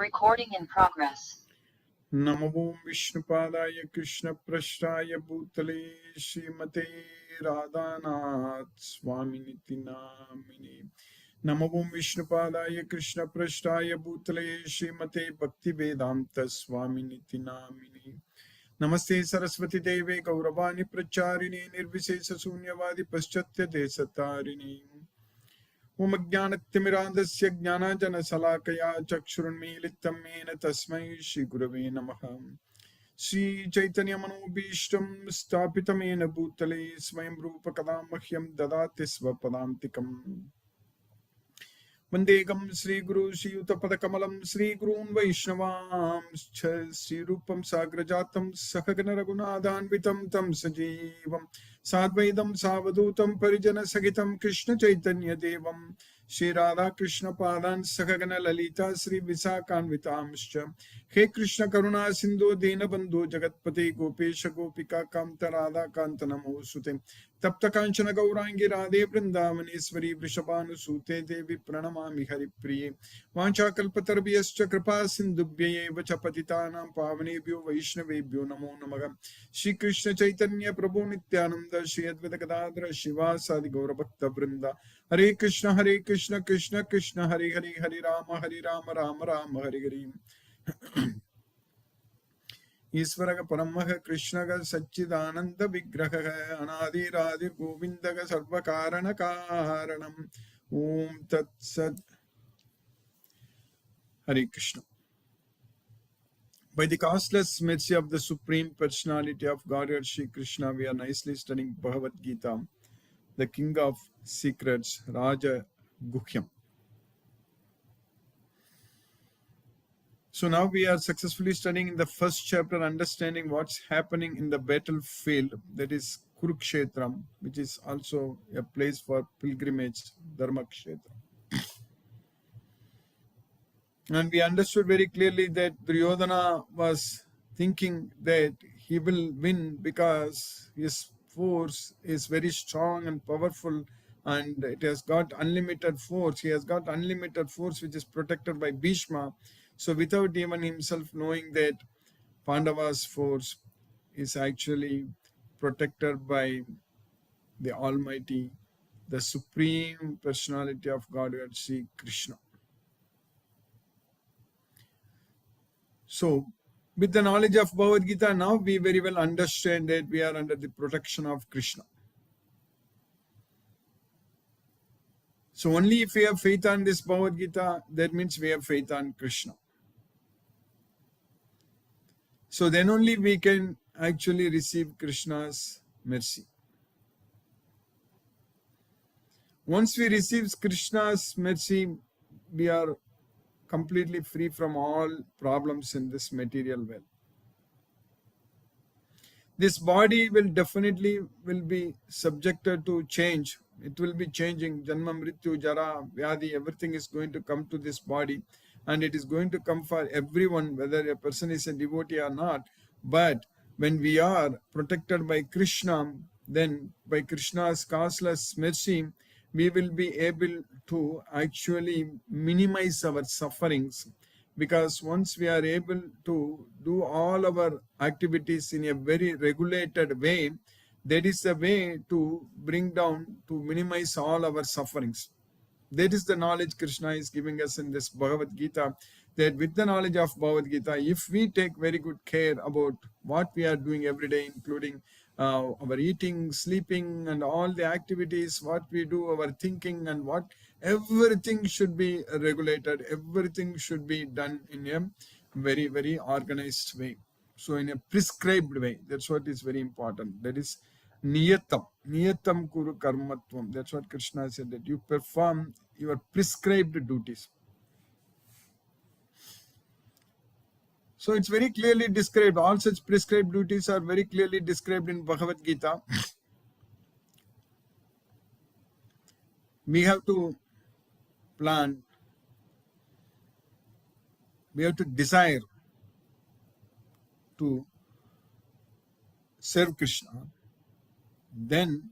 Recording in progress. Namo Vishnupadaya Krishna Prashtaya Bhutale Srimate Radhanath Swaminiti Namini. Namo Vishnupadaya Krishna Prashtaya Bhutale Srimate Bhakti Vedanta Swaminiti Namini. Namaste Saraswati Deve Gauravani Pracharini Nirvisesa Sunyavadi Paschatya Desatarini. Om Jnanatimirandasya Jnanajana Salakaya Chakshurunmilitam Mena Tasmai Shri Gurave Namaha. Shri Chaitanya Manobhishtam Stapitamena Bhutale Swayam Rupa Kadamahyam Dadati Svapadantikam. Vandegam Sri Guru Shri Utapadakamalam Sri Gurun Vaishnavam Sri Rupam Sagrajatam Sakagana Raghunadhanvitam Tam Sajivam Sadvaidam Savadutam Parijana Sagitam Krishna Chaitanya Devam Shri Radha Krishna Padan Sakagana Lalita Sri Visakanvitamscha. He Krishna Karuna Sindhu Dena Bandhu Jagatpati Gopesha Gopika Kamta Radha Kanta Namo Sute Tapta Kanchana Gaurangi Radhe Vrindavaneshwari Vrishabhanu Sute Devi Pranamami Hari Priye Vancha Kalpatarabhyascha Kripa Sindhubhye Vacha Patitanam Pavanebhyo Vaishnavebhyo Namo Namaha. Shri Krishna Chaitanya Prabhu Nityananda Shri Advaita Gadadhara Shiva Sadi Gaura Bhakta Vrinda. Hare Krishna Krishna Krishna Hare Hare Hare Rama Rama Rama Hare Hare. Isvaraga Paramaha Krishnaga Satchidananda Vigraha Anadiradir Govindaga Sarvakarana Karanam. Om Tat Sat. Hare Krishna. By the causeless mercy of the Supreme Personality of Godhead Shri Krishna, we are nicely studying Bhagavad Gita, the King of Secrets, Raja Guhyam. So now we are successfully studying in the first chapter, understanding what's happening in the battlefield, that is Kurukshetram, which is also a place for pilgrimage, Dharmakshetra. And we understood very clearly that Duryodhana was thinking that he will win because his force is very strong and powerful and it has got unlimited force. He has got unlimited force which is protected by Bhishma. So without even himself knowing that Pandava's force is actually protected by the Almighty, the Supreme Personality of Godhead, Sri Krishna. So, with the knowledge of Bhagavad Gita, now we very well understand that we are under the protection of Krishna. So, only if we have faith on this Bhagavad Gita, that means we have faith on Krishna. So, then only we can actually receive Krishna's mercy. Once we receive Krishna's mercy, we are completely free from all problems in this material world. This body will definitely be subjected to change. It will be changing. Janma, Mrityu, Jara, Vyadi, everything is going to come to this body. And it is going to come for everyone, whether a person is a devotee or not. But when we are protected by Krishna, then by Krishna's causeless mercy, we will be able to actually minimize our sufferings, because once we are able to do all our activities in a very regulated way, that is the way to bring down, to minimize all our sufferings. That is the knowledge Krishna is giving us in this Bhagavad Gita, that with the knowledge of Bhagavad Gita, if we take very good care about what we are doing every day, including our eating, sleeping, and all the activities, what we do, our thinking, and what everything should be regulated, everything should be done in a very, very organized way. So in a prescribed way, that's what is very important. That is niyatam kuru karmatvam. That's what Krishna said, that you perform your prescribed duties. So it's very clearly described. All such prescribed duties are very clearly described in Bhagavad Gita. We have to plan. We have to desire to serve Krishna. Then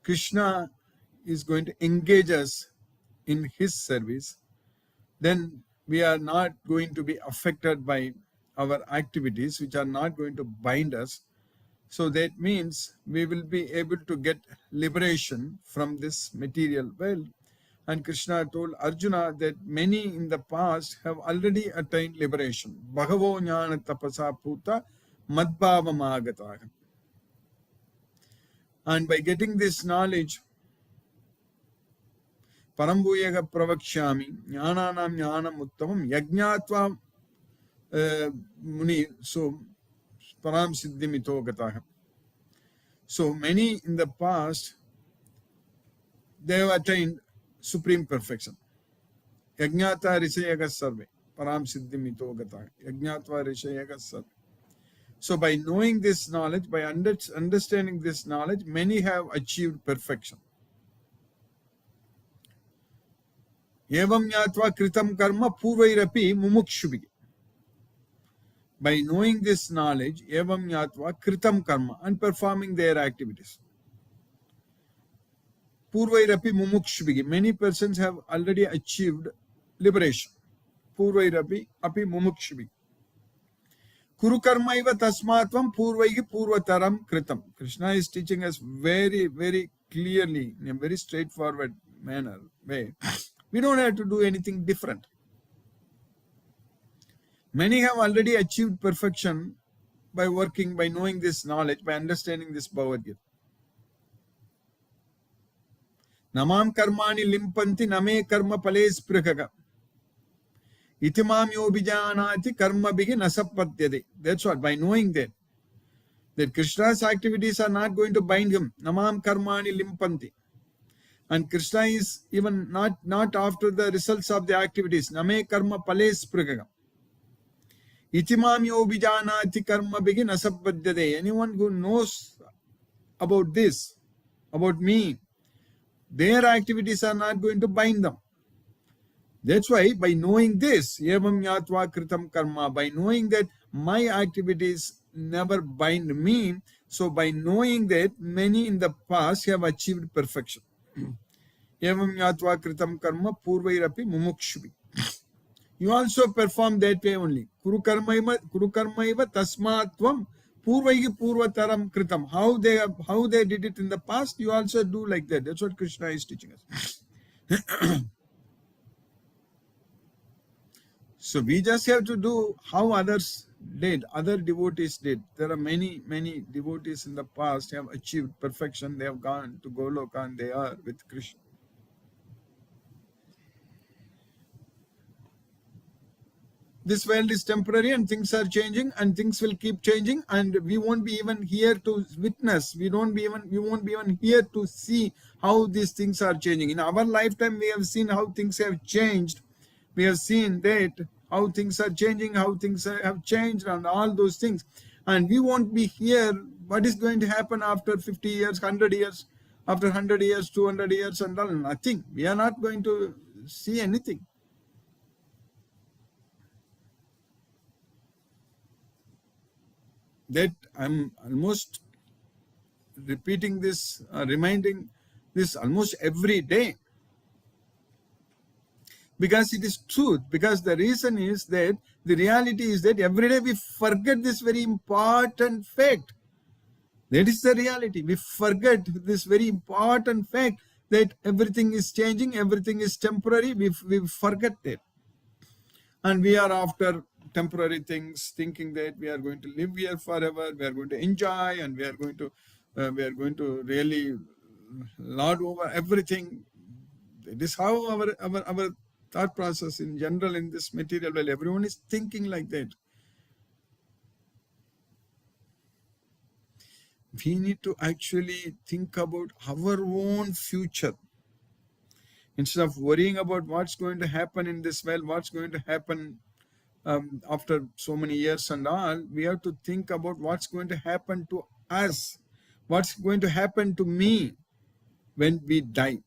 Krishna is going to engage us in his service. Then we are not going to be affected by our activities, which are not going to bind us. So that means we will be able to get liberation from this material world. And Krishna told Arjuna that many in the past have already attained liberation. Bhagavo jnana tapasa puta madbhava magataha. And by getting this knowledge, Parambhuyaga pravakshami jnananam jnanam uttamam yajnatva muni so param siddhimito gataha. So many in the past, they have attained supreme perfection. Yajnata rishayaga sarve param siddhimito gataha. Yajnatva rishayaga sarve. So by knowing this knowledge, by understanding this knowledge, many have achieved perfection. Evam jnatva kritam karma purvairapi mumukshubhi. By knowing this knowledge, evam jnatva kritam karma, and performing their activities. Purvairapi mumukshubhi. Many persons have already achieved liberation. Purvairapi api mumukshubhi. Kuru karma iva tasmatvam purvaihi purvataram kritam. Krishna is teaching us very, very clearly, in a very straightforward way. We don't have to do anything different. Many have already achieved perfection by working, by knowing this knowledge, by understanding this Bhagavad Gita. Namam karmani limpanti name karma pales prakaga. Itimam yobijanati karma bigi nasapatyade. That's what, by knowing that Krishna's activities are not going to bind him. Namam karmani limpanti. And Krishna is even not after the results of the activities. Name karma pales prakaga. Itimam yobijanati karma bigi nasapatyade. Anyone who knows about this, about me, their activities are not going to bind them. That's why by knowing this, evam jnatva kritam karma, by knowing that my activities never bind me, so by knowing that many in the past have achieved perfection. Evam jnatva kritam karma purvairapi mumukshubhi. You also perform that way only. Kuru karma iva tasmatvam purvaihi purvataram kritam. How they did it in the past, you also do like that. That's what Krishna is teaching us. So we just have to do how others did, other devotees did. There are many, many devotees in the past have achieved perfection. They have gone to Goloka and they are with Krishna. This world is temporary and things are changing and things will keep changing, and we won't be even here to witness. We won't be even here to see how these things are changing. In our lifetime, we have seen how things have changed. We have seen that how things are changing, how things have changed, and all those things. And we won't be here. What is going to happen after 50 years, 100 years, after 100 years, 200 years, and all? Nothing. We are not going to see anything. That I'm almost repeating this, reminding this almost every day. Because it is truth. Because the reason is that the reality is that every day we forget this very important fact. That is the reality. We forget this very important fact that everything is changing, everything is temporary. We forget that. And we are after temporary things, thinking that we are going to live here forever, we are going to enjoy, and we are going to really lord over everything. It is how our thought process in general in this material world, everyone is thinking like that. We need to actually think about our own future. Instead of worrying about what's going to happen in this world, what's going to happen after so many years and all, we have to think about what's going to happen to us, what's going to happen to me when we die.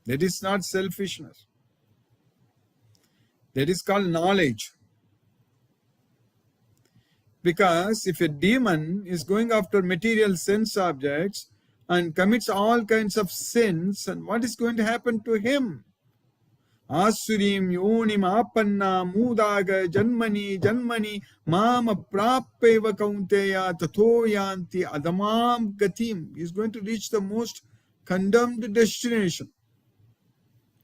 That is not selfishness. That is called knowledge. Because if a demon is going after material sense objects and commits all kinds of sins, and what is going to happen to him? Asurim yonim apanna mudaga janmani janmani mama prapeva kaunteya tatho yanti adamam gatim. He is going to reach the most condemned destination.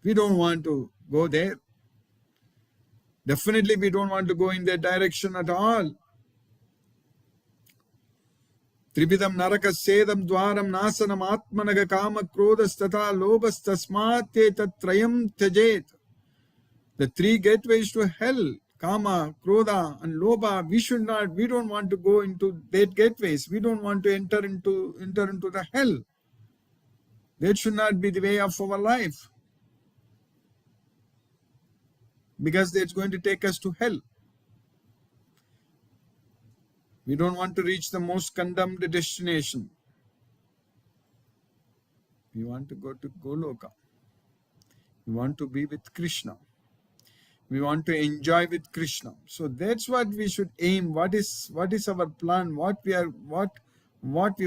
We don't want to go there. Definitely we don't want to go in that direction at all. Tribidam naraka sedam dwaram nasanam atmanaga kama krodhas tatha lobhas tasmat te tatrayam tyajet. The three gateways to hell, kama, krodha, and lobha, we don't want to go into that gateways. We don't want to enter into the hell. That should not be the way of our life. Because that's going to take us to hell. We don't want to reach the most condemned destination. We want to go to Goloka. We want to be with Krishna. We want to enjoy with Krishna. So that's what we should aim. What is our plan? What we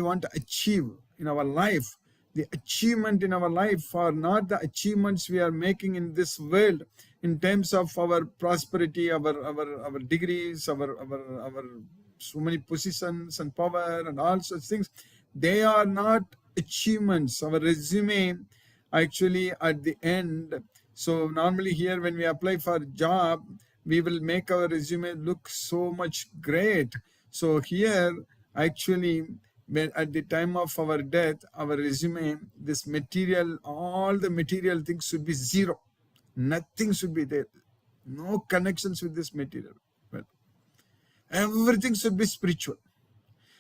want to achieve in our life. The achievement in our life are not the achievements we are making in this world in terms of our prosperity, our degrees, our so many positions and power and all such things. They are not achievements. Our resume actually at the end. So normally here when we apply for a job, we will make our resume look so much great. So here actually when at the time of our death, our resume, this material, all the material things should be zero. Nothing should be there. No connections with this material. Well, everything should be spiritual.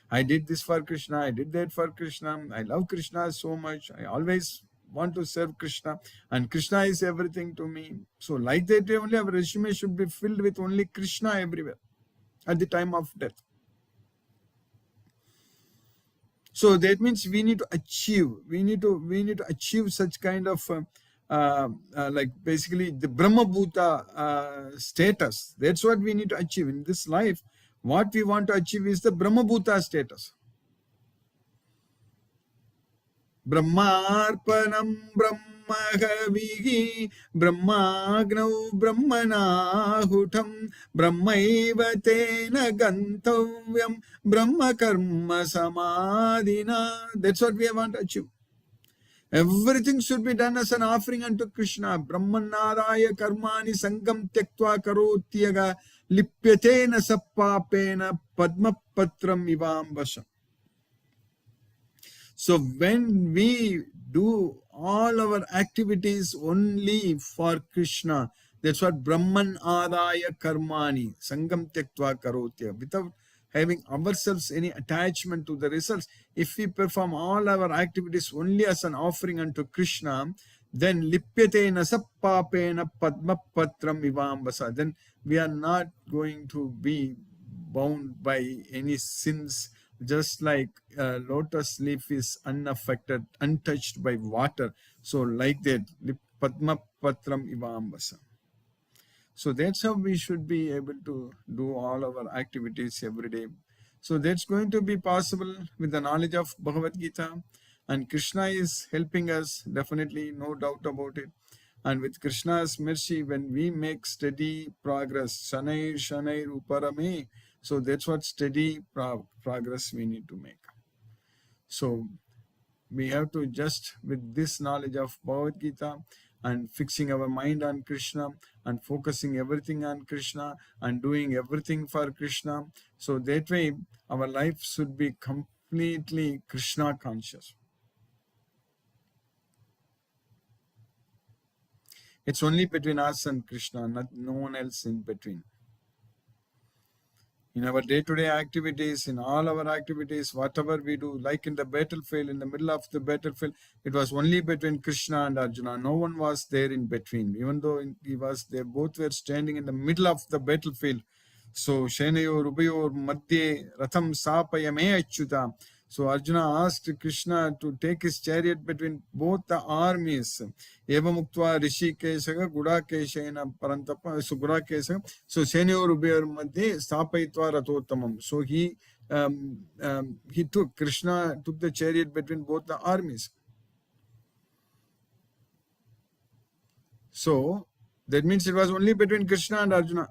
I did this for Krishna, I did that for Krishna, I love Krishna so much, I always want to serve Krishna, and Krishna is everything to me. So like that only our resume should be filled with only Krishna everywhere at the time of death. So that means we need to achieve such kind of like basically the Brahma Bhuta status. That's what we need to achieve in this life. What we want to achieve is the Brahma Bhuta status. Brahmarpanam Brahmagavihi Brahmagnau Brahmanahutam Brahmaiva tena gantavyam Brahma karma samadhina. That's what we want to achieve. Everything should be done as an offering unto Krishna. Brahmanadaya karmani sangam tyaktva karotyaga lipyatena sappapena padma patram ivam vasam. So when we do all our activities only for Krishna, that's what Brahman Adaya Karmani, Sangam Tyaktva Karotya, without having ourselves any attachment to the results. If we perform all our activities only as an offering unto Krishna, then Lipyatena Sappapena Padma Patram Ivambasa, then we are not going to be bound by any sins. Just like lotus leaf is unaffected, untouched by water. So like that, Padma Patram Ivambasa. So that's how we should be able to do all our activities every day. So that's going to be possible with the knowledge of Bhagavad Gita. And Krishna is helping us, definitely, no doubt about it. And with Krishna's mercy, when we make steady progress, Shanair Shanair Uparame, so that's what steady progress we need to make. So we have to just, with this knowledge of Bhagavad Gita and fixing our mind on Krishna and focusing everything on Krishna and doing everything for Krishna. So that way our life should be completely Krishna conscious. It's only between us and Krishna, no one else in between. In our day-to-day activities, in all our activities, whatever we do, like in the battlefield, in the middle of the battlefield, it was only between Krishna and Arjuna. No one was there in between, even though he was there. Both were standing in the middle of the battlefield. So, Shenayor, Ubayor, Madhye, Ratham, Sapayame Achyuta. So Arjuna asked Krishna to take his chariot between both the armies. Eva Muktva Rishikeshaga Gudakeshena Parantapa Sugudakeshaga. So Senyor Ubayar Madhye Sthapaitva Ratottamam. So Krishna took the chariot between both the armies. So That means it was only between Krishna and Arjuna.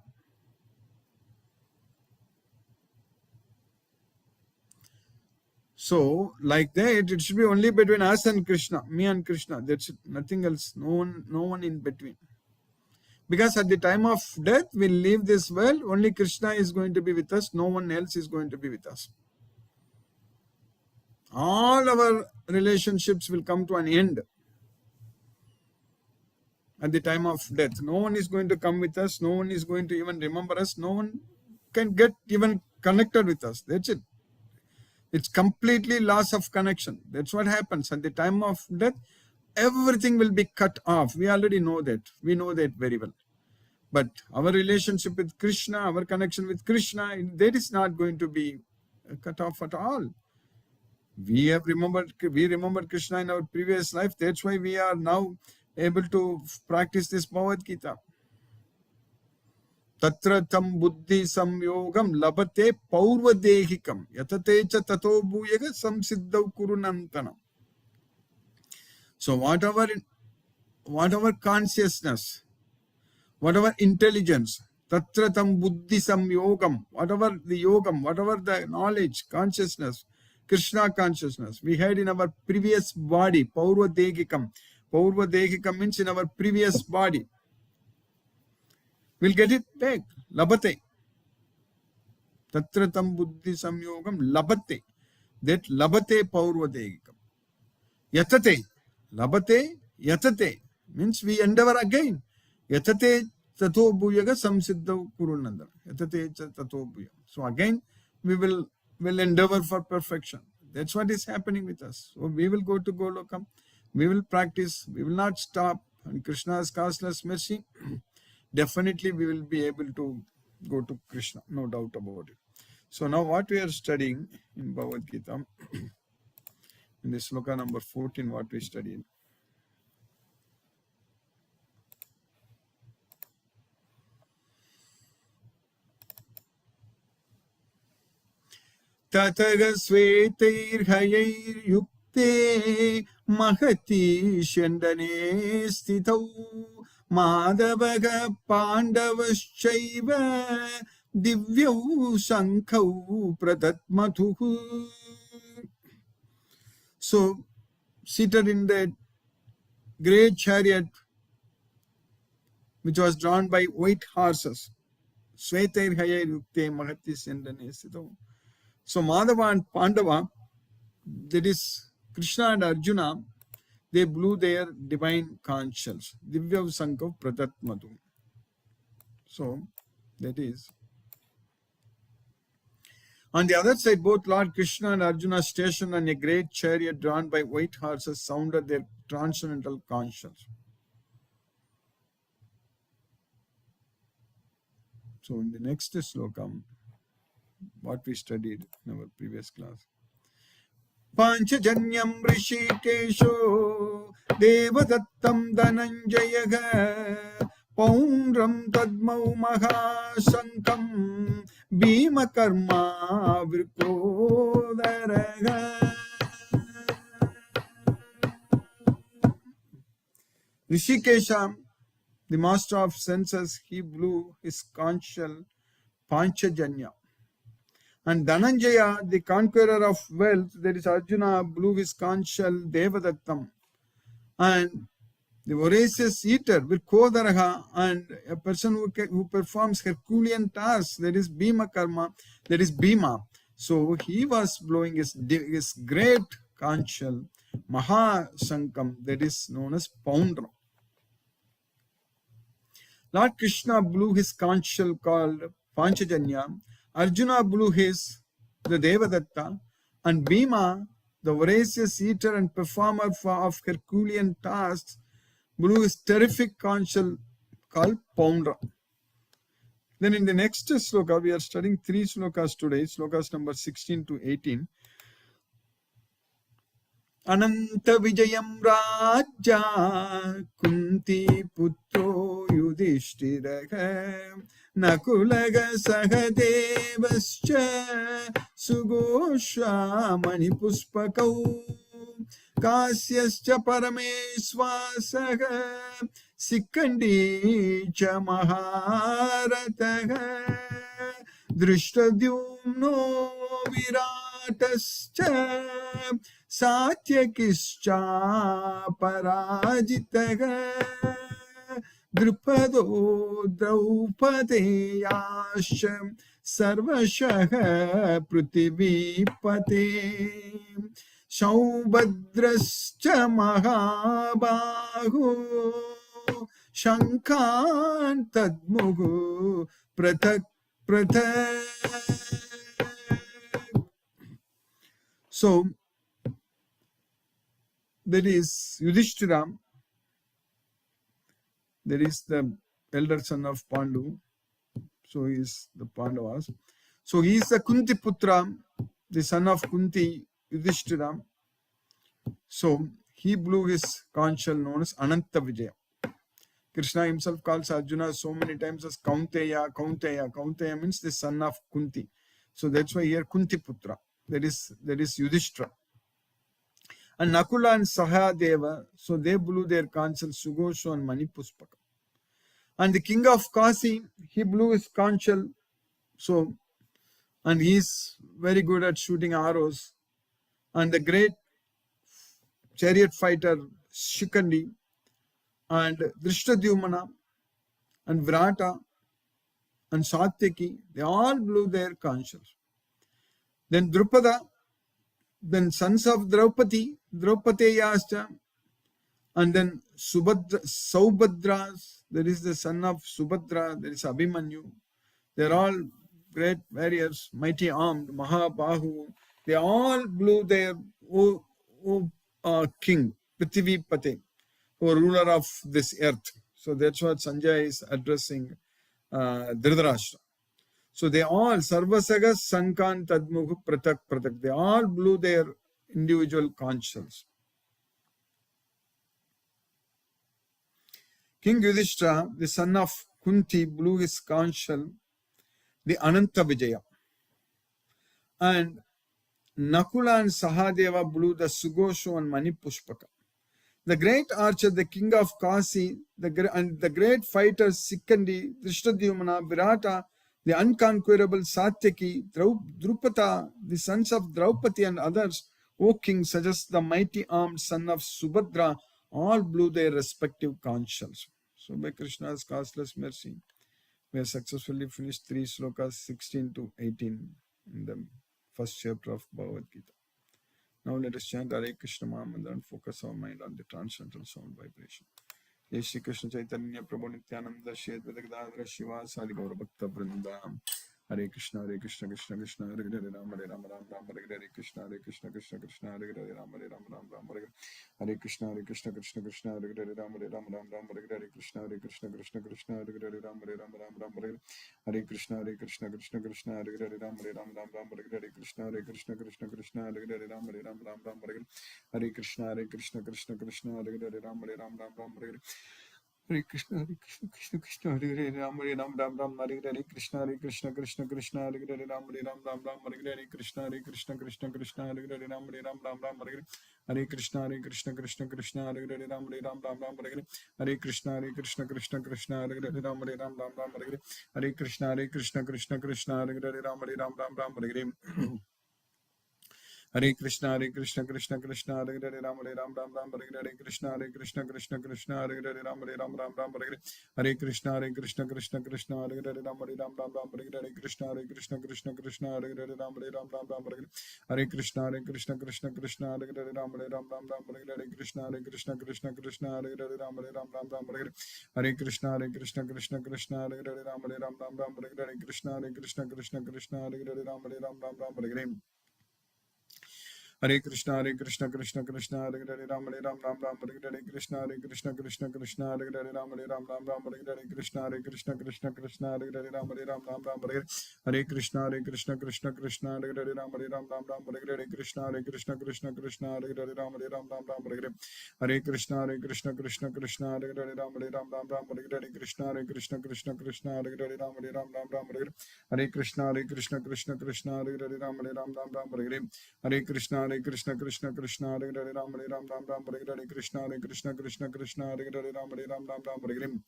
So, like that, it should be only between us and Krishna, me and Krishna. That's it, nothing else. No one in between. Because at the time of death, we'll leave this world. Only Krishna is going to be with us. No one else is going to be with us. All our relationships will come to an end at the time of death. No one is going to come with us. No one is going to even remember us. No one can get even connected with us. That's it. It's completely loss of connection. That's what happens at the time of death. Everything will be cut off. We already know that. We know that very well. But our relationship with Krishna, our connection with Krishna, that is not going to be cut off at all. We remembered Krishna in our previous life. That's why we are now able to practice this Bhagavad Gita. Tatra tam buddhi samyogam labate paurvadehikam yatate cha tato bhuyaga samsiddhav kurunantanam. So whatever consciousness, whatever intelligence, tatra tam buddhi samyogam, whatever the yogam, whatever the knowledge, consciousness, Krishna consciousness we had in our previous body, paurvadehikam. Paurvadehikam means in our previous body. We'll get it back. Labate. Tatra tam buddhi samyogam labate. That labate paurvadehikam. Yatate. Labate yatate. Means we endeavor again. Yatate tato bhuyaga samsiddhav kurunandana. Yatate tato bhuyaga. So again we will endeavor for perfection. That's what is happening with us. So we will go to Golokam. We will practice. We will not stop. And Krishna's causeless mercy, definitely we will be able to go to Krishna. No doubt about it. So now what we are studying in Bhagavad Gita, in this sloka number 14, what we studied. Tataga svetir yukte mahati shendane stitau madavaga pandavaschaiva divyau sankhau pradatmathu. So, seated in the great chariot which was drawn by white horses, Svetair Hayai Yukte Mahati Sendane Sito. So Madhava and Pandava, that is Krishna and Arjuna, they blew their divine conch shells. Divya Sankav Pradat Madhu. So that is. On the other side, both Lord Krishna and Arjuna, stationed on a great chariot drawn by white horses, sounded their transcendental conch shells. So in the next slokam, what we studied in our previous class. Panchajanyam Rishikesho Devadattam Dhananjayaga Paundram Tadmau Mahasankam Bhima Karma Virkodaraga. Rishikesha, the master of senses, he blew his conch shell Panchajanya. And Dhananjaya, the conqueror of wealth, that is Arjuna, blew his conch shell Devadattam. And the voracious eater, Virkodaraha, and a person who performs Herculean tasks, that is Bhima Karma, that is Bhima. So he was blowing his great conch shell, Mahasankam, that is known as Poundram. Lord Krishna blew his conch shell called Panchajanya. Arjuna blew the Devadatta, and Bhima, the voracious eater and performer of Herculean tasks, blew his terrific conch shell called Poundra. Then in the next sloka, we are studying 3 slokas today, slokas number 16 to 18. Ananta Vijayam Raja Kunti Putro Yudhishthiraha Nakulaga Sahadevascha Sugosha Manipuspakau कास्यश्च परमेश्वासः सिकंडी च महारथः दृष्टद्युम्नो विराटश्च सात्यकिश्चापराजितः द्रुपदो द्रौपदेयाश्च सर्वशः पृथिवीपते सौभद्रश्च महाबाहो शङ्खान् तद्मुहुः पृथक् पृथक्. So there is Yudhishthira, there is the elder son of Pandu, so he is the Pandavas. So he is the Kunti Putra, the son of Kunti, Yudhishthira. So he blew his conch shell known as Ananta Vijaya. Krishna himself calls Arjuna so many times as Kaunteya, Kaunteya. Kaunteya means the son of Kunti. So that's why here Kunti Putra. There is Yudhishthira. And Nakula and Sahadeva, so they blew their conch shell Sugosho and Manipuspaka. And the king of Kasi, he blew his conch shell. So, and he is very good at shooting arrows. And the great chariot fighter Shikandi and Drishtadyumna and Virata and Satyaki, they all blew their conch shells. Then Drupada, then sons of Draupadi, Draupateyascha, and then Saubhadras, there is the son of Subhadra, there is Abhimanyu. They are all great warriors, mighty armed, Mahabahu. They all blew their king, Prithivipate, or ruler of this earth. So that's what Sanjay is addressing Dhritarashtra. So they all, Sarvasaga Sankan Tadmuhu Pratak Pratak, they all blew their individual conch shells. King Yudhishthira, the son of Kunti, blew his conch shell, the Ananta Vijaya. And Nakula and Sahadeva blew the Sugosho and Manipuspaka. The great archer, the king of Kasi, and the great fighters Sikandi, Drishtadyumna, Virata, the unconquerable Satyaki, Drupada, the sons of Draupadi and others, O king, such as the mighty armed son of Subhadra, all blew their respective conch shells. So by Krishna's causeless mercy, we have successfully finished 3 slokas 16 to 18 in the first chapter of Bhagavad Gita. Now let us chant Hare Krishna Mahamantra and focus our mind on the transcendental sound vibration. Jai Shri Krishna Chaitanya Prabhu Nityananda Shri Advaita Gadadhara Shivasadi Gaura Bhakta Vrinda. Hare Krishna Krishna Krishna Hare Hare Ram Hare Ram Ram Ram Hare Hare Krishna Krishna Krishna Hare Hare Ram Hare Ram Ram Ram Hare Hare Krishna Krishna Krishna Hare Hare Ram Hare Ram Ram Ram Hare Hare Krishna Krishna Krishna Hare Hare Ram Hare Ram Ram Ram Hare Hare Krishna Krishna Krishna Hare Hare Ram Hare Ram Ram Ram Hare Hare Krishna Krishna Krishna Hare Hare Ram Hare Ram Ram Ram Hare Hare Krishna Krishna Hare Hare Ram Hare Ram Ram Ram Hare Hare Krishna Krishna Hare Hare Ram Hare Ram Ram Ram Hare Hare Krishna Krishna Krishna Hare Hare Ram Hare Ram Ram Ram Hare Hare Krishna Krishna Krishna Hare Hare Ram Hare Ram Ram Ram Hare Hare Krishna Krishna Hare Hare Ram Hare Ram Ram Ram Hare Hare Krishna Krishna Hare Hare Ram Hare Ram Ram Ram Hare Hare Krishna Krishna Hare Hare Ram Hare Ram Ram Ram Hare Hare Krishna Krishna Hare Hare Ram Hare Ram Ram Ram Hare Hare Krishna Krishna Hare Hare Ram Hare Ram Ram Ram Hare Hare Krishna Krishna Hare Hare Ram Hare Ram Ram Ram Hare Hare Krishna Krishna Hare Hare Ram Hare Ram Ram Ram Hare Hare Krishna Krishna Hare Hare Ram Hare Ram Ram Ram Hare Hare Krishna Krishna Hare Hare Ram Hare Ram Ram Ram Hare Hare Krishna Krishna Hare Hare Ram Hare Ram Ram Ram Hare Hare Krishna Krishna Hare Hare Ram Hare Ram Ram Ram Hare Hare Hare Krishna Krishna Hare Hare Ram Hare Ram Ram Ram Hare Hare Krishna Krishna Hare Hare Ram Hare Ram Ram Ram Hare Hare Krishna Krishna Hare Hare Ram Hare Ram Ram Ram Hare Hare Krishna Krishna Hare Hare Ram Hare Ram Ram Ram Hare Hare Krishna Krishna Hare Hare Ram Hare Ram Ram Ram Hare Hare Krishna Krishna Hare Hare Ram Hare Ram Ram Ram Hare Hare Krishna Krishna Hare Hare Ram Hare Ram Ram Ram Hare Hare Krishna Krishna Hare Hare Ram Hare Ram Ram Ram Hare Hare Krishna Hare Krishna Krishna Krishna Hare Hare Ram Hare Ram Ram Ram Hare Hare Krishna Hare Krishna Krishna Krishna Hare Hare Ram Hare Ram Ram Ram Hare Hare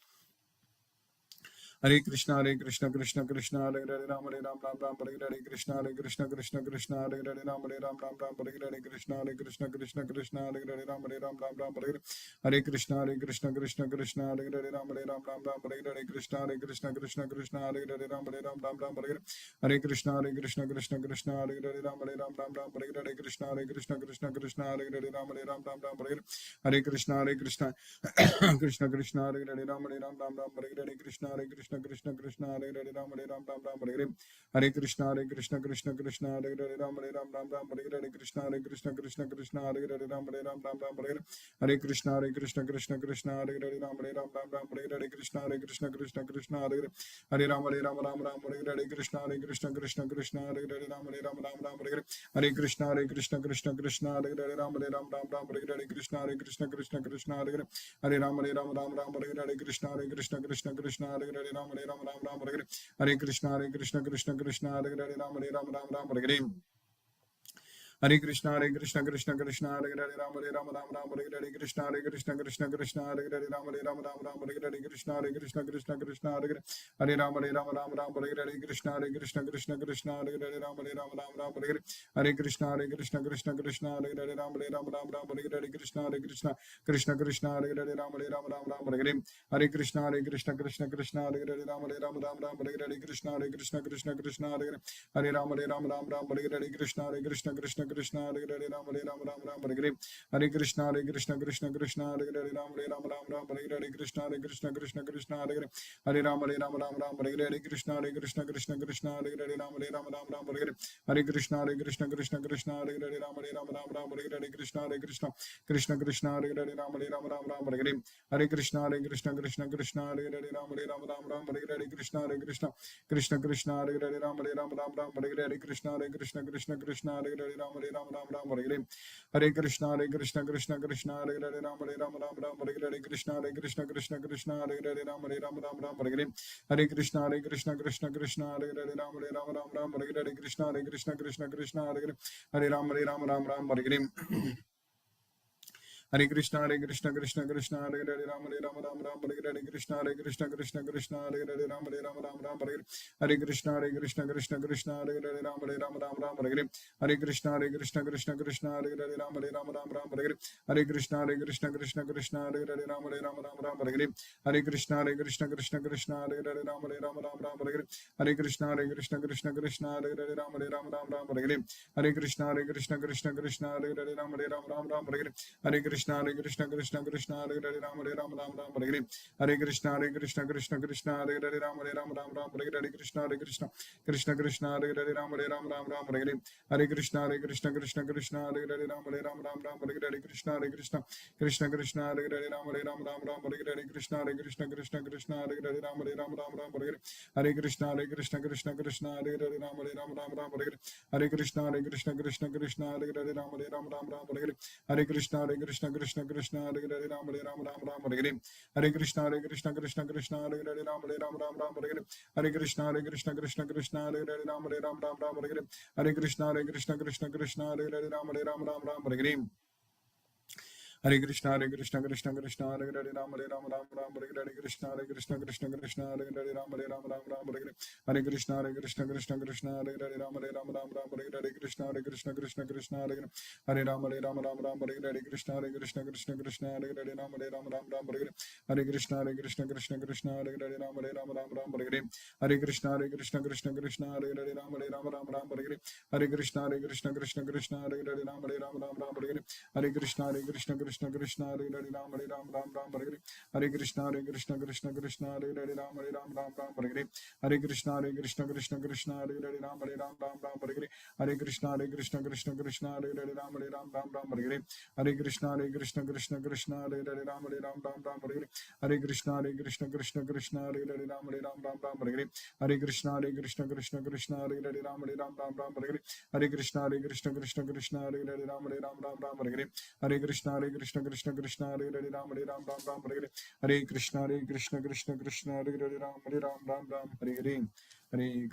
Hare Krishna Krishna Krishna Hare Hare Ram Hare Ram Ram Ram Hare Hare Krishna Hare Krishna Krishna Krishna Hare Hare Ram Hare Ram Ram Ram Hare Hare Krishna Hare Krishna Krishna Krishna Hare Hare Ram Hare Ram Ram Ram Hare Hare Krishna Krishna Krishna Hare Hare Ram Hare Ram Ram Ram Hare Hare Krishna Krishna Krishna Hare Hare Ram Hare Ram Ram Ram Hare Hare Krishna Krishna Krishna Hare Hare Ram Hare Ram Ram Ram Hare Hare Krishna Krishna Krishna Hare Hare Ram Hare Ram Ram Ram Hare Hare Krishna Krishna Krishna Hare Hare Ram Hare Ram Ram Ram Hare Hare Krishna Krishna Krishna Hare Hare Ram Hare Ram Ram Ram Hare Hare Krishna Krishna Krishna Hare Hare Ram Hare Ram Ram Ram Hare Hare Krishna Krishna Krishna Hare Hare Ram Hare Ram Ram Ram Hare Hare Krishna Krishna Krishna Hare Hare Ram Hare Ram Ram Ram Hare Hare Krishna Krishna Hare Hare Ram Hare Ram Ram Ram Hare Hare Krishna Krishna Hare Hare Ram Hare Ram Ram Ram Hare Hare Krishna Krishna Hare Hare Ram Hare Ram Ram Ram Hare Hare Krishna Krishna Hare Hare Ram Hare Ram Ram Ram Hare Hare Krishna Krishna Hare Hare Ram Hare Ram Ram Ram Hare Krishna Hare Hare Ram Hare Ram Ram Ram Hare Hare Krishna Krishna Krishna Hare Hare Ram Hare Ram Ram Ram Hare Hare Krishna Krishna Hare Hare Ram Hare Ram Ram Ram Hare Hare Krishna Krishna Hare Hare Ram Hare Ram Ram Ram Hare Hare Krishna Krishna Hare Hare Ram Hare Ram Ram Ram Hare Hare Krishna Krishna Hare Hare Ram Hare Ram Ram Ram Hare Hare Krishna Hare Hare Ram Hare Ram Ram Ram Hare Hare Krishna Krishna Hare Hare Ram Hare Ram Ram Ram Hare Hare Krishna Krishna Hare Ram Hare Ram Ram Ram Hare Hare Krishna Hare Hare Ram Hare Ram Ram Ram Hare Hare Krishna Krishna Hare Hare Ram Hare Ram Ram Ram Hare Hare Krishna Krishna Hare Hare Ram Hare Ram Ram Ram Hare Hare Krishna Hare Hare Ram Hare Ram Ram Ram Hare Hare Krishna Krishna Hare Hare Ram Hare Ram Ram Ram Hare Hare Krishna Krishna Hare Hare Ram Hare Ram Ram Ram Hare Hare Krishna Hare Hare Ram Hare Ram Ram Ram Hare Hare Krishna Krishna Hare Hare Ram Hare Ram Ram Ram Hare Hare Krishna Hare Hare Ram Hare Ram Ram Ram Hare Hare Krishna Krishna Hare Hare Ram Hare Ram Ram Ram Hare Hare Krishna Krishna Hare Hare Ram Hare Ram Ram Ram Hare Hare Krishna Hare Hare Ram Hare Ram Ram Ram Hare Hare Krishna Hare Hare Ram Hare Ram Ram Ram Hare Hare Krishna Krishna Hare Hare Ram Hare Ram Ram Ram Hare Hare Krishna Krishna Hare Hare Ram Hare Ram Ram Ram Hare Krishna Krishna Hare Hare Ram Hare Ram Ram Ram Hare Krishna Krishna Hare Hare Ram Hare Ram Ram Ram Hare Krishna Krishna Hare Hare Ram Hare Ram Ram Ram Hare Krishna Krishna Hare Hare Ram Hare Ram Ram Ram Hare Krishna Krishna Hare Hare Ram Hare Ram Ram Ram Hare Krishna Krishna Hare Hare Ram Hare Ram Ram Ram Hare Krishna Hare Hare Ram Hare Ram Ram Ram Hare Krishna Krishna Hare Hare Ram Hare Ram Ram Ram Hare Krishna Krishna Hare Hare Ram Hare Ram Ram Ram Hare Krishna Krishna Hare Hare Ram Hare Ram Ram Ram Hare Krishna Krishna Hare Hare Ram Hare Ram Ram Ram Hare Krishna Krishna Hare Hare Ram Hare Ram Ram Ram Hare Krishna Krishna Hare Hare Ram Hare Ram Ram Ram Hare Krishna Krishna Hare Hare Ram Hare Ram Ram Ram Hare Krishna Hare Hare Ram Hare Ram Ram Ram Hare Krishna Krishna Hare Hare Ram Hare Ram Ram Ram Hare Krishna Krishna Hare Hare Ram Hare Ram Ram Ram Hare Krishna Krishna Hare Hare Ram Hare Ram Ram Ram Hare Krishna Hare Hare Ram Hare Ram Ram Ram Hare Krishna Krishna Hare Hare Ram Hare Ram Ram Ram Hare Krishna Krishna Hare Hare Ram Hare Ram Ram Ram Hare Krishna Krishna Hare Hare Ram Hare Ram Ram Ram Hare Krishna Krishna Hare Hare Ram Hare Ram Ram Ram Hare Krishna Krishna Hare Hare Ram Hare Ram Ram Ram Hare Krishna Krishna Hare Hare Ram Hare Ram Ram Ram Hare Krishna Krishna Hare Hare Ram Hare Ram Ram Ram Hare Krishna Krishna Hare Hare Ram Hare Ram Ram Ram Hare Krishna Krishna Hare Hare Ram Hare Ram Ram Ram Hare Krishna Krishna Hare Hare Ram Hare Ram Ram Ram Hare Krishna Krishna Hare Hare Ram Hare Ram Ram Ram Hare Krishna Krishna Hare Hare Ram Hare Ram Ram Ram Hare Krishna Krishna Hare Hare Ram Hare Ram Ram Ram Hare Krishna Krishna Hare Hare Ram Hare Ram Ram Ram Hare Krishna Krishna Hare Hare Ram Hare Ram Ram Ram Hare Krishna Krishna Hare Hare Ram Hare Ram Ram Ram Hare Krishna Krishna Hare Hare Ram Hare Ram Ram Ram Hare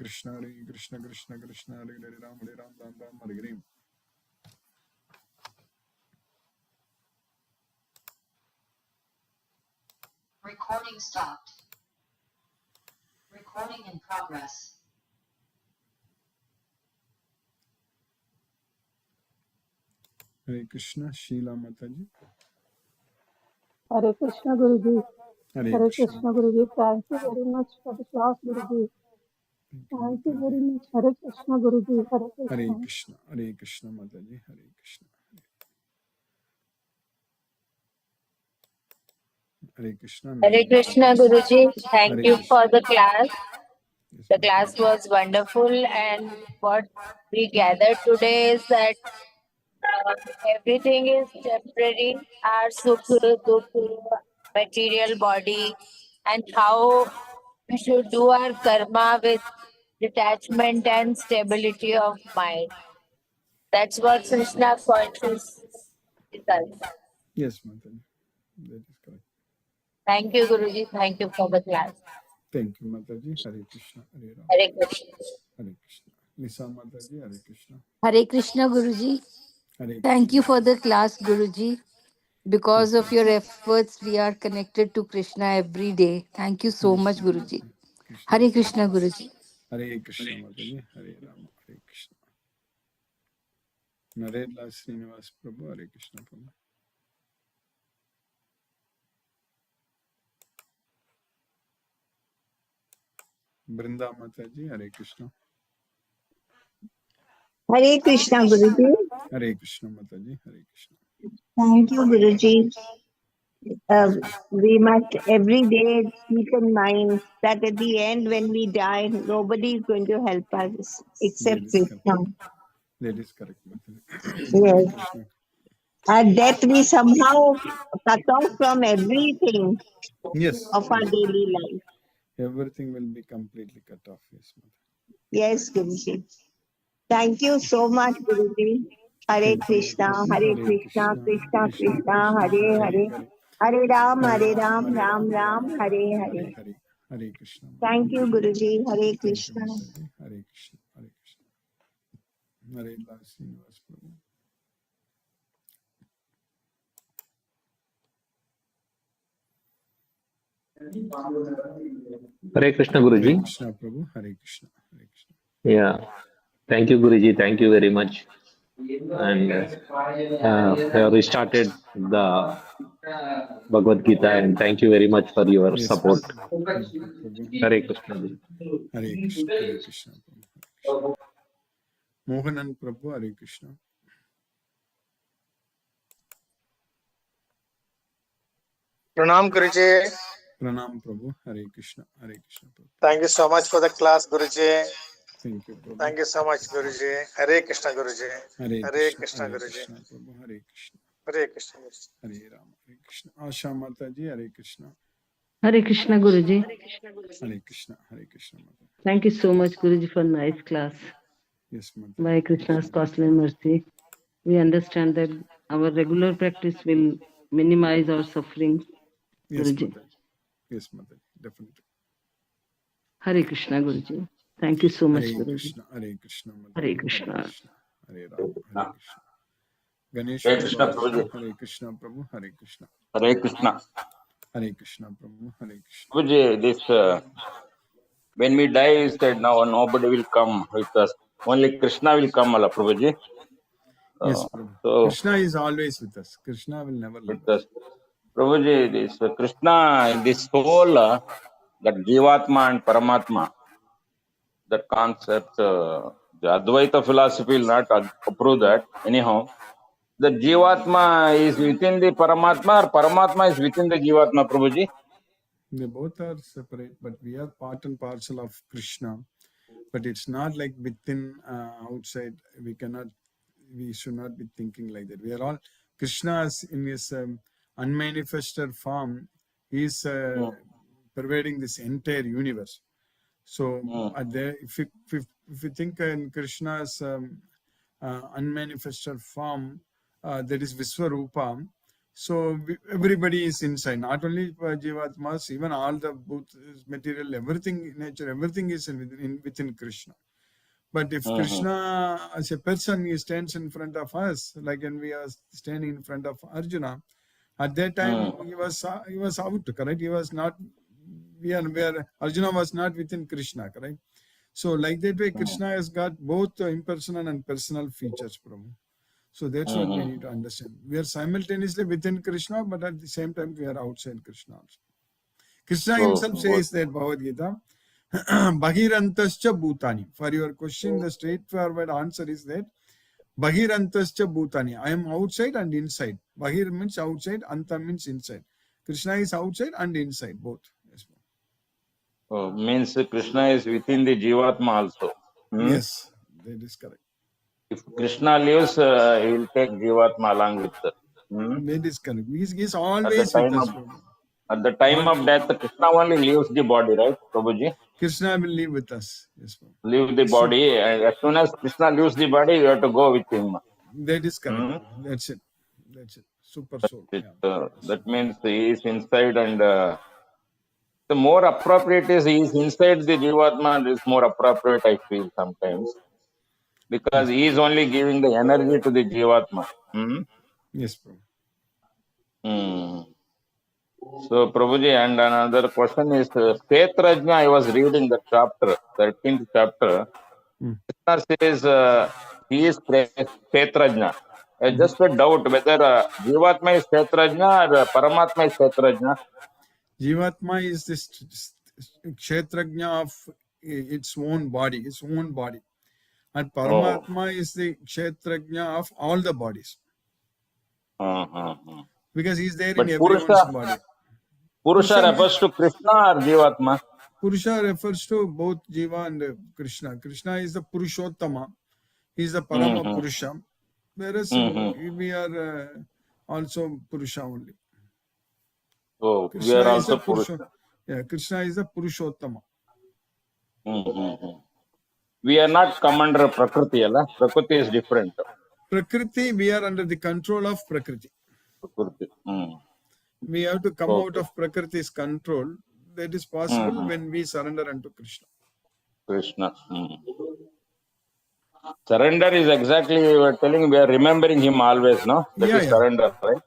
Krishna Krishna Hare Hare Ram Hare Ram Ram Ram Hare Recording stopped. Recording in progress. Hare Krishna, Sheila Mataji. Hare Krishna Guruji. Hare Hare Krishna. Krishna Guruji. Thank you very much for the class, Guruji. Thank you very much. Hare Krishna Guruji. Hare Hare Krishna. Krishna, Hare Krishna Mataji, Hare Krishna. Hare Krishna. Hare Krishna Guruji, thank Hare you Krishna. for the class. Yes, The Mataji. class was wonderful, and what we gathered today is that everything is temporary, our sukh, dukh, material body, and how we should do our karma with detachment and stability of mind. That's what Krishna conscious is us. Yes, Mataji. That is correct. Thank you, Guruji. Thank you for the class. Thank you, Mataji. Hare Krishna, Hare Ram. Hare Krishna. Hare Krishna. Lisa Mataji, Hare Krishna. Hare Krishna Guruji. Hare Thank you Krishna. for the class, Guruji. Because Yes, of your efforts, we are connected to Krishna every day. Thank you so Yes, much, Mataji. Guruji. Krishna. Hare Krishna Guruji. Hare Krishna Mataji, Hare Rama, Hare Krishna. Narendra Srinivas Prabhu, Hare Krishna Prabhu. Brinda Mataji, Hare Krishna. Hare Krishna Guruji. Hare Krishna Mataji, Hare Krishna. Thank you, Guruji. We must every day keep in mind that at the end, when we die, nobody is going to help us except That is correct. Krishna. That is correct, Mataji. Yes. Krishna. At death, we somehow cut off from everything Yes, of our daily life. everything will be completely cut off. Yes, Mataji. Yes, Guruji. Thank you so much, Guruji. Hare Thank you, Krishna, Mataji. Hare Hare Krishna, Krishna Krishna, Krishna, Hare Hare. Hare. Hare Ram, Hare Hare Ram, Ram, Hare Ram Ram, Ram, Hare Hare. Hare. Hare Krishna. Thank you, Guruji. Hare Thank you, Krishna. Mataji. Hare Krishna. Hare Krishna. Narendra Srinivas Prabhu. Hare Krishna Hare Guruji. Krishna Prabhu. Hare Krishna. Hare Krishna. Yeah. Thank you, Guruji. Thank you very much. And I have restarted the Bhagavad Gita, and thank you very much for your Yes, support. Mataji. Thank you, Prabhu. Hare Krishna Guruji. Hare Krishna. Hare Krishna Prabhu. Hare Krishna. Mohanan Prabhu. Hare Krishna. Pranam Guruji. Pranam Prabhu. Hare Krishna. Hare Krishna Prabhu. Thank you so much for the class, Guruji. Thank you, Prabhu. Thank you so much, Guruji. Hare Krishna, Guruji. Hare Hare Krishna. Krishna, Hare Guruji. Krishna Prabhu. Hare Krishna. Hare Krishna, Guruji. Hare Rama. Hare Krishna. Asha Mataji. Hare Krishna. Hare Krishna Guruji. Hare Krishna. Hare Krishna Mataji. Thank you so much Guruji for nice class. Yes, Mataji. By Krishna's costly mercy, we understand that our regular practice will minimize our sufferings. Yes, Guruji. Mataji. Yes, Mataji. Definitely. Hare Krishna Guruji. Thank you so much Hare Guruji. Krishna. Hare Krishna Mataji. Hare Krishna. Hare Rama. Hare Krishna. Ganesh Hare Prabhu. Krishna, Prabhuji. Hare Krishna Prabhu. Hare Krishna. Hare Krishna. Hare Krishna Prabhu. Hare Krishna. Prabhuji, this when we die, you said now nobody will come with us. Only Krishna will come, Allah Prabhuji. Yes, Prabhu. So Krishna is always with us. Krishna will never leave with us. us. Prabhuji, this Krishna, this whole, that Jivatma and Paramatma, that concept, the Advaita philosophy will not approve that. Anyhow, the Jivatma is within the Paramatma, or Paramatma is within the Jivatma, Prabhuji? They both are separate, but we are part and parcel of Krishna. But it's not like within, outside. We should not be thinking like that. We are all Krishna in his unmanifested form. He is pervading this entire universe. So, if you think in Krishna's unmanifested form, that is Viswarupa. So everybody is inside, not only Jivatmas, even all the material, everything, nature, everything is within Krishna. But if Krishna as a person, he stands in front of us, like when we are standing in front of Arjuna, At that time, he was out, correct? He was not, where Arjuna was not within Krishna, correct? So like that way, Krishna has got both impersonal and personal features, Prabhu. So that's what we need to understand. We are simultaneously within Krishna, but at the same time, we are outside Krishna also. Krishna himself says that Bhagavad Gita, Bhagirantascha Bhutani. For your question, the straightforward answer is that Bhagirantascha Bhutani. I am outside and inside. Bhagir means outside, Anta means inside. Krishna is outside and inside, both. Yes, Means Krishna is within the Jivatma also. yes, that is correct. If Krishna leaves, he will take Jivatma along with. That is correct. He is always with us. At the time of death, Krishna only leaves the body, right, Prabhuji? Krishna will live with us. Yes, leave the body, and as soon as Krishna leaves the body, you have to go with him. That is correct. That's it. That's it. Super soul. That means he is inside, and the more appropriate is he is inside the Jivatma, is more appropriate, I feel sometimes. Because he is only giving the energy to the Jivatma. Yes, bro. So, Prabhuji, and another question is, Kshetrajna, I was reading the chapter, 13th chapter. Krishna says he is Kshetrajna. Just a doubt whether Jivatma is Kshetrajna or Paramatma is Kshetrajna. Jivatma is this Kshetrajna of its own body, And Paramatma is the Kshetrajna of all the bodies. Because he is there in everyone's body. Purusha refers to Krishna or Jivatma? Purusha refers to both Jiva and Krishna. Krishna is the Purushottama. He is the Parama Purusha. Whereas we are also Purusha only. Oh, Krishna we are also Purusha. Yeah, Krishna is the Purushottama. We are not come under Prakriti, Allah. Prakriti is different. Prakriti, we are under the control of Prakriti. We have to come out of Prakriti's control. That is possible when we surrender unto Krishna. Surrender is exactly, we were telling, we are remembering him always, no? That is surrender, right?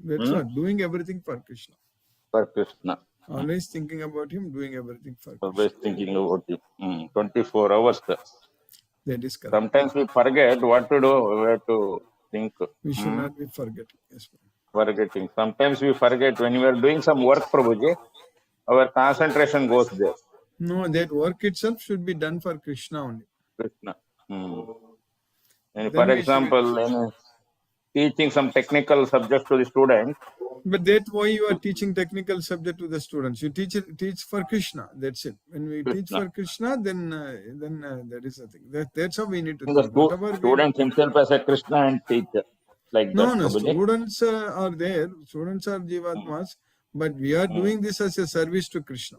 That's what, doing everything for Krishna. For Krishna. Always thinking about him, doing everything for Krishna. Always thinking about him. 24 hours. That is correct. Sometimes we forget what to do, where to think. We should not be forgetting. Yes, forgetting. Sometimes we forget when we are doing some work, Prabhuji, our concentration goes there. No, that work itself should be done for Krishna only. Krishna. And for example, teaching some technical subject to the students. But that's why you are teaching technical subject to the students. You teach for Krishna. That's it. When we teach for Krishna, then that is the thing. That's how we need to think. The students himself as a Krishna and teacher. Like no, that, no, students are there. Students are Jivatmas. But we are doing this as a service to Krishna.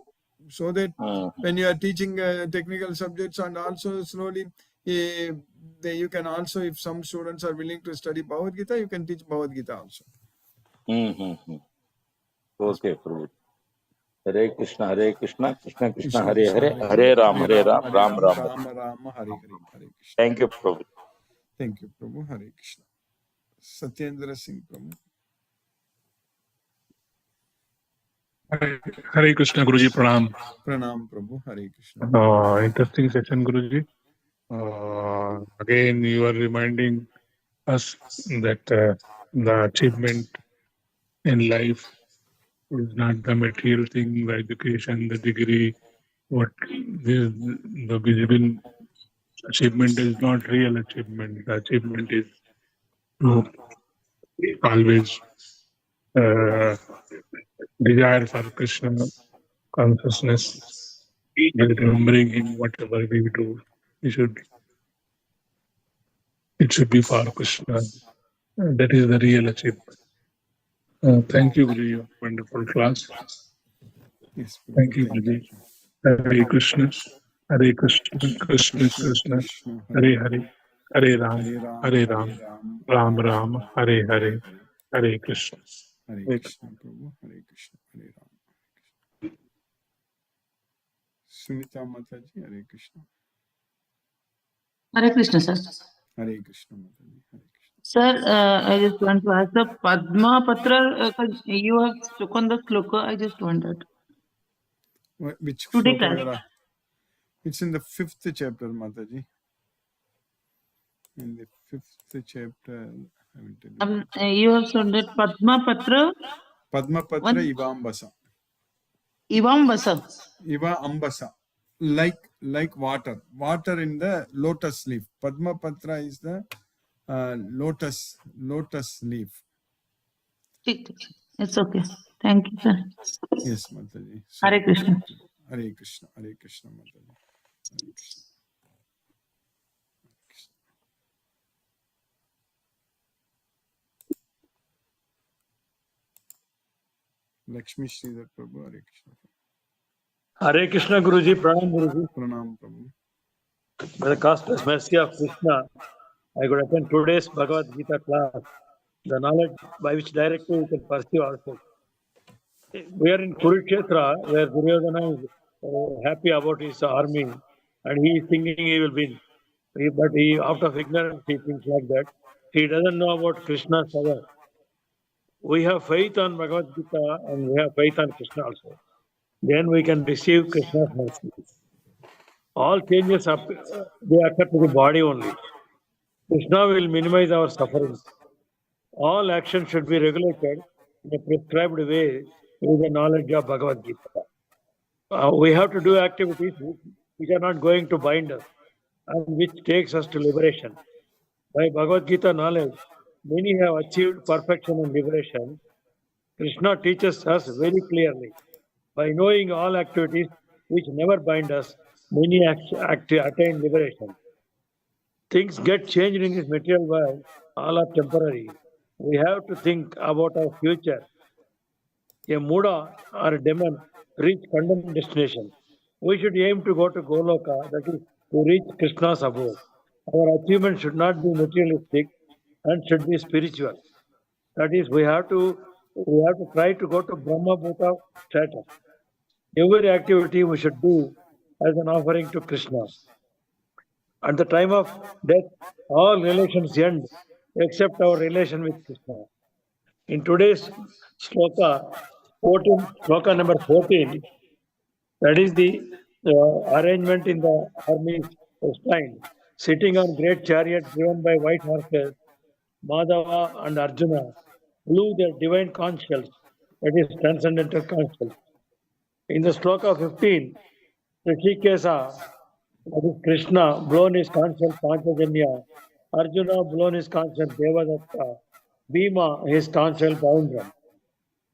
So that when you are teaching technical subjects, and also slowly you can also, if some students are willing to study Bhagavad Gita, you can teach Bhagavad Gita also. Okay, Prabhu. Hare Krishna, Krishna Krishna, Hare Hare, Hare Ram, Ram Ram. Hare Hare. Thank you, Prabhu. Thank you, Prabhu. Hare Krishna. Satyendra Singh, Prabhu. Hare Krishna, Guruji, Pranam. Pranam, Prabhu. Hare Krishna. Interesting session, Guruji. Again, you are reminding us that the achievement in life is not the material thing, the education, the degree. What is the visible achievement is not real achievement. The achievement is to always desire for Krishna consciousness, remembering him, whatever we do, it should be for Krishna. That is the real achievement. Thank you, Guruji. Wonderful class. Yes, thank you, Guruji. Hare Krishna, Hare Krishna, Krishna Krishna, Hare Hare, Hare Ram, Ram Ram, Hare Hare, Hare Krishna. Hare Krishna, Prabhu. Hare Krishna, Hare Ram. Sumita Mataji, Hare Krishna. Hare Krishna, sir. Hare Krishna, Mataji. Hare Krishna. Sir, I just want to ask the Padma Patra, you have spoken the sloka, I just wanted. Which Today sloka class. you are? It's in the 5th chapter, Mataji. In the 5th chapter, I will tell you. You have sounded Padma Patra. Padma Patra Iva Ambasa. Ivam Basa. Iva Ambasa. Like water. Water in the lotus leaf. Padma Patra is the lotus leaf. It's okay. Thank you, sir. Yes, Mataji. Hare Krishna. Hare Krishna. Hare Krishna, Mataji. Hare Krishna. Lakshmi Sridhar Prabhu, Hare Krishna. Hare Krishna Guruji, Pranam Guruji. Pranam Prabhu. By the costless mercy of Krishna, I could attend today's Bhagavad Gita class. The knowledge by which directly we can pursue ourselves. We are in Kurukshetra, where Duryodhana is happy about his army, and he is thinking he will win. But he, out of ignorance, he thinks like that. He doesn't know about Krishna's power. We have faith on Bhagavad Gita and we have faith on Krishna also. Then we can receive Krishna's mercy. All changes they occur to the body only. Krishna will minimize our suffering. All action should be regulated in a prescribed way with the knowledge of Bhagavad Gita. We have to do activities which are not going to bind us and which takes us to liberation. By Bhagavad Gita knowledge, many have achieved perfection and liberation. Krishna teaches us very clearly. By knowing all activities which never bind us, many attain liberation. Things get changed in this material world, all are temporary. We have to think about our future. A Muda or a demon reach condemned destination. We should aim to go to Goloka, that is, to reach Krishna's abode. Our achievement should not be materialistic and should be spiritual. That is, we have to try to go to Brahma Bhuta status. Every activity we should do as an offering to Krishna. At the time of death, all relations end except our relation with Krishna. In today's sloka, sloka number 14, that is the arrangement in the army line. Sitting on great chariot driven by white horses, Madhava and Arjuna blew their divine conch shells, that is transcendental conch shells. In the sloka 15, Rishikesa, that is Krishna, blown his conch shell Panchajanya, Arjuna blown his conch shell Devadatta, Bhima his conch shell Boundram.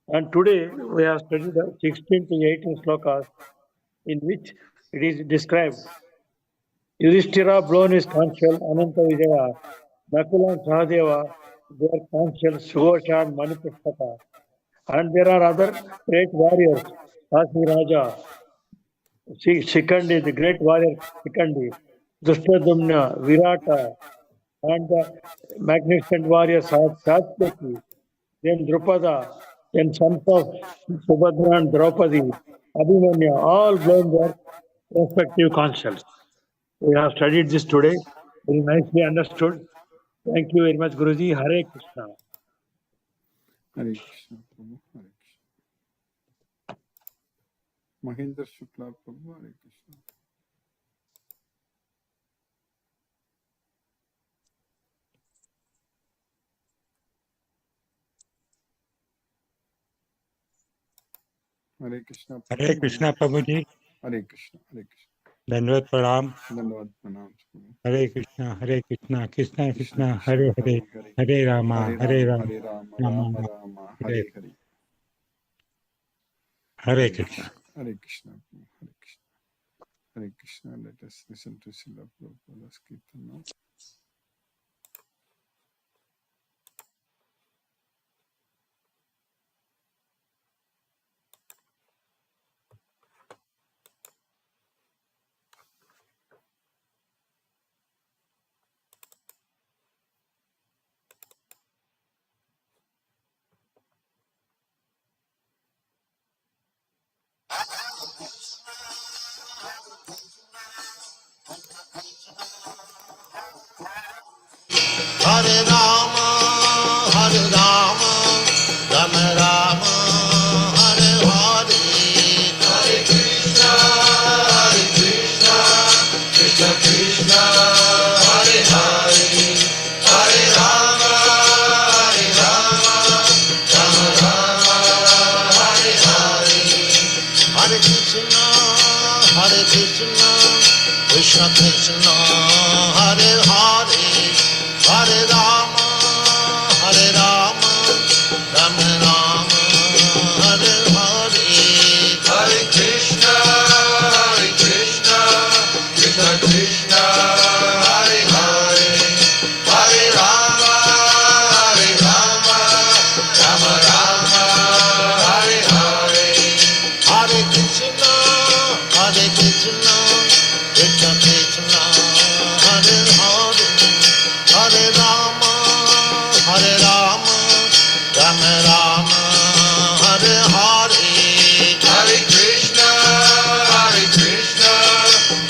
And today we have studied the 16 to 18 slokas in which it is described. Yudhishthira blown his conch shell Ananta Vijaya, Nakula and Sahadeva, their conch shell Sughosha and Manipustaka. And there are other great warriors, Kasi Raja, Shikandi, the great warrior Shikandi, Dushtadumna, Virata, and the magnificent warrior Satyaki, then Drupada, then sons of Subhadra and Draupadi, Abhimanya, all blown their respective conch shells. We have studied this today, very nicely understood. Thank you very much, Guruji. Hare Krishna. Hare Krishna, Prabhu. Hare Krishna. Mahendra Shukla, Prabhu. Hare Krishna. Hare Krishna. Prabhu. Hare Krishna Prabhuji. Hare Krishna. Hare Krishna. Dandavat Pranam. Dandavat Pranam. Hare Krishna. Hare Krishna. Krishna Krishna. Hare Hare. Hare Rama. Hare Rama. Rama Rama. Hare Hare. Hare Krishna. Hare Krishna. Hare Krishna. Hare Krishna. Let us listen to Srila Prabhupada's Kirtan now. Hare Rama, Krishna, Krishna Krishna, Hare Hare, Hare Rama, Hare Rama, Rama Rama, Hare Hare, Hare Krishna, Krishna Krishna, Hare Hare, Hare Rama, Rama Rama, Hare Hare, Hare Krishna, Krishna Krishna, Hare Hare, Hare Rama, Rama Rama, Hare Hare, Hare Krishna,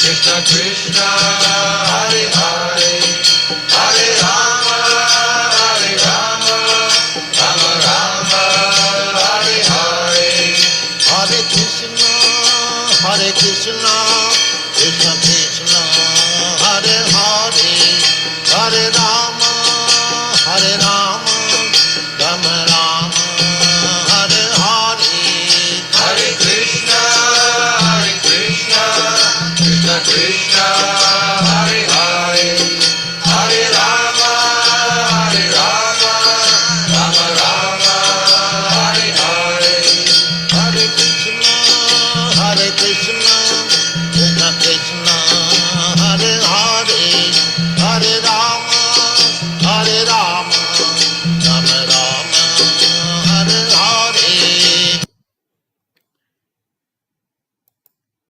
Krishna Krishna, Hare Hare, Hare Rama, Rama Rama, Hare Hare, Hare Krishna, Krishna Krishna, Hare Hare, Hare Rama,